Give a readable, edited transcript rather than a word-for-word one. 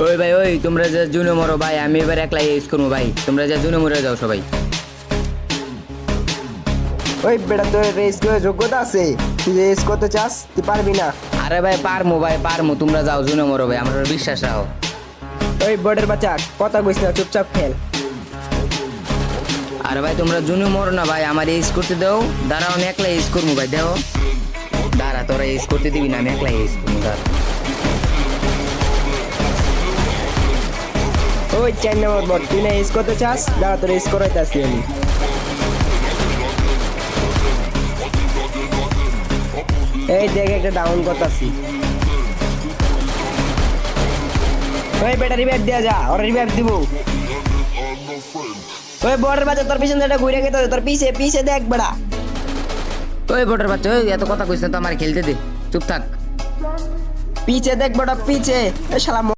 ওই ভাই ওই তোমরা যে জুনে মরো ভাই, আমি এবার একলাই ইউজ করবো ভাই, তোমরা যে জুনে মরে যাও সবাই। ওই বেটা তোর রেস করে যোগ্যতা আছে, তুই রেস করতে চাস তুই পারবি না। আরে ভাই পারমু ভাই পারমু, তোমরা যাও জুনে মরো ভাই, আমার উপর বিশ্বাস রাখো। ওই বর্ডের বাচ্চা কথা কইস না, চুপচাপ খেল। আরে ভাই তোমরা জুনে মরো না ভাই, আমার ইউজ করতে দাও, দাঁড়াও আমি একলাই ইউজ করবো ভাই, দেও দাঁড়া, তোরা ইউজ করতে দিবি না, আমি একলাই ইউজ করবো দাঁড়া। ওই 4 নম্বর বট, তুই না রেস করতে চাস, দাঁড়া তোর রেস করাইতাছি আমি। এই দেখ একটা ডাউন করতাছি। ওই বেটা রিভাইভ দেয়া যা, ওরা রিভাইভ দিব। ওই বর্ডার বাচ্চা তোর পিছনে একটা ঘুরে গেছে, তোর পিছে পিছে দেখ বেটা। ওই বটের বাচ্চা ওই এত কথা কইস না তো, আমার খেলতে দে, চুপ থাক। পিছে দেখ বেটা পিছে, এই শালা